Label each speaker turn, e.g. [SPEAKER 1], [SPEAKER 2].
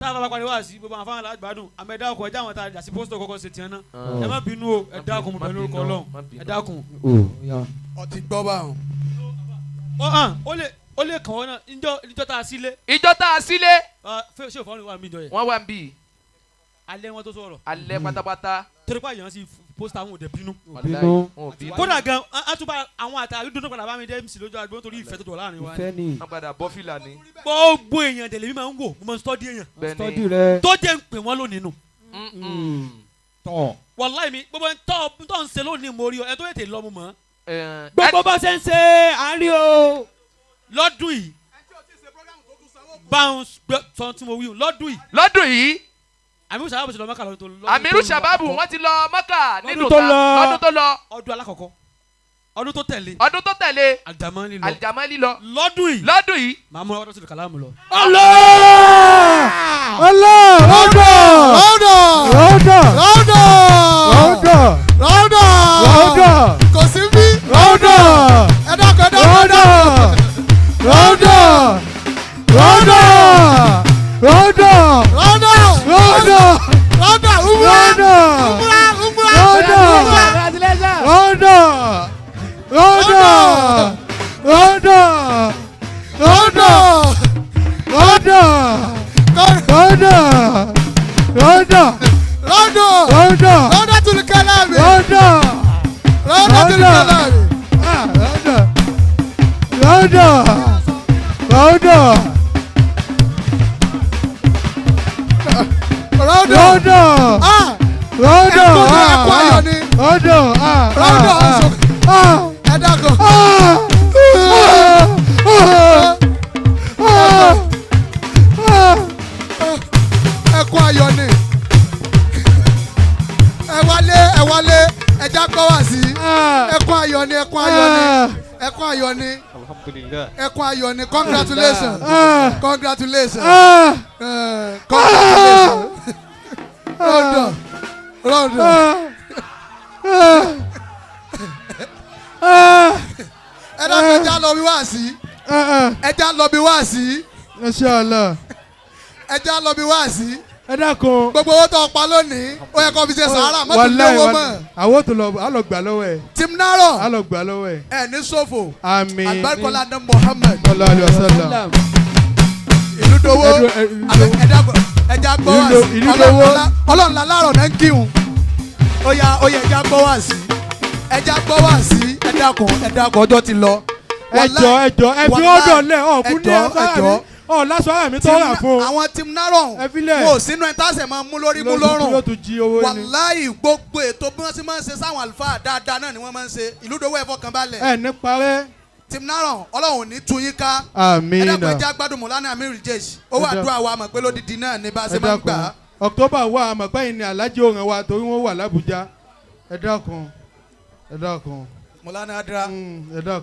[SPEAKER 1] tá a bá parí wá sí gbogbo àwọn afáwọn alágbádùn àmọ́ ẹ dákun ẹ já àwọn tá a jà sí pósítọ̀ kọ́kọ́ ṣe tiẹ̀ náà ẹ má bínú o ẹ dákun mo bẹ̀ lórúkọ Ọlọ́run ẹ dákun.
[SPEAKER 2] ọtí gbọ́ bá wọn.
[SPEAKER 1] ó lè kàn wọ́n náà ìjọ tá a sílé.
[SPEAKER 3] ìjọ tá a sílé.
[SPEAKER 1] ṣé òfò wà mí jọ yẹn.
[SPEAKER 3] wọ́n wà ń bì.
[SPEAKER 1] alẹ́ wọn tó sọ̀rọ̀.
[SPEAKER 3] alẹ́ pátápátá.
[SPEAKER 1] torí pa yàn sí pósítà àwọn òde bínú.
[SPEAKER 3] kódà
[SPEAKER 1] gan àtúbà àwọn àtàlù dúró padà bá mi dé mc lójú àgbẹ̀ nítorí ìfẹ́ tó tọ̀ láàrin wa.
[SPEAKER 4] ìfẹ́ ni.
[SPEAKER 3] wọ́n padà bọ́ fìlà ni.
[SPEAKER 1] gbogbo èèyàn tẹ̀lé mi máa ń wò mo máa ń sọ́ọ́dí èèyàn.
[SPEAKER 4] sọ́ọ́dí rẹ.
[SPEAKER 1] tó jẹ́ ń pè wọ́n lónìí nù.
[SPEAKER 4] tọ̀.
[SPEAKER 1] wàláì mi gbogbo tó ń ṣe lónìí mo rí ọ ẹ tó yẹ lọ mo mọ̀.
[SPEAKER 4] gbogbo bá ṣe ń ṣe àárín o.
[SPEAKER 1] lọ́dún yìí bounce sọ tí mo wí lọ́dún yìí.
[SPEAKER 3] lọ́dún yìí.
[SPEAKER 1] Amiru Shabaab ti lọ Mẹ́kà lọ́dún tó lọ.
[SPEAKER 3] Amiru Shabaab wọ́n ti lọ Mẹ́kà nínú
[SPEAKER 4] lọ́dún
[SPEAKER 3] tó lọ.
[SPEAKER 1] ọdún alákọ̀ọ́kọ́ ọdún tó tẹ̀lé.
[SPEAKER 3] ọdún tó tẹ̀lé.
[SPEAKER 1] Aljamali lọ. lọ́dún yìí. màá mú Raodotul Kalaam lọ.
[SPEAKER 2] Rauda kò sí bí. ẹ dákọ̀. Raodotul Kalaam. Raodotul Kalaam. ẹkún ayọ̀ ni ẹ wálé ẹja kọ́ wá sí ẹkún ayọ̀ ni ẹkún ayọ̀ ni congratulations. Rauda. ẹ dákun ẹja lọ bí wá sí.
[SPEAKER 4] Inshallah.
[SPEAKER 2] ẹja lọ bí wá sí.
[SPEAKER 4] ẹ dákun.
[SPEAKER 2] gbogbo owó tó pa lónìí ó yẹ kó fi ṣe sàárà má ti lówó mọ́.
[SPEAKER 4] àwọn tó lọ àlọ gbà lọ́wọ́ ẹ.
[SPEAKER 2] Team Naro.
[SPEAKER 4] àlọ gbà lọ́wọ́ ẹ.
[SPEAKER 2] ẹ ní sófò.
[SPEAKER 4] àmín.
[SPEAKER 2] alibarikola ní Muhammad.
[SPEAKER 4] sallallahu alaihi wasallam.
[SPEAKER 2] ìlú dowó ẹja gbọ́ wá sí. ọlọ́run la láàrọ̀ náà ń kíhun. ó yẹ ẹja gbọ́ wá sí. ẹ dákun ọjọ́ ti lọ.
[SPEAKER 4] ẹjọ ẹbí ọdọ lẹ ọkùn ní ẹjọ ọ lásán àmì tó rà fún.
[SPEAKER 2] àwọn Team Naro wò sínú ẹ tásẹ̀ máa mú lórí mú lọ́rùn. wàláyì gbogbo ètò bí wọ́n ti máa ń ṣe sáwọn àlùfáà dáadáa náà ni wọ́n máa ń ṣe ìlú dowó ẹ fọkàn balẹ̀.
[SPEAKER 4] ẹ ní parẹ́.
[SPEAKER 2] Team Naro ọlọ́run ní tún yín ká.
[SPEAKER 4] àmín.
[SPEAKER 2] ẹ dákun ẹja gbádùn Mọ̀lánà Amiru Jesh owó àdúrà wa mọ̀ pé lódìdí náà ni bá a ṣe máa ń gbà.
[SPEAKER 4] October wà àmọ̀ pẹ́yìn ni alájí òràn wa torí wọ́n wà l'Abuja ẹ dákun.
[SPEAKER 2] Mọ̀lánà Adra.
[SPEAKER 4] ẹ dákun.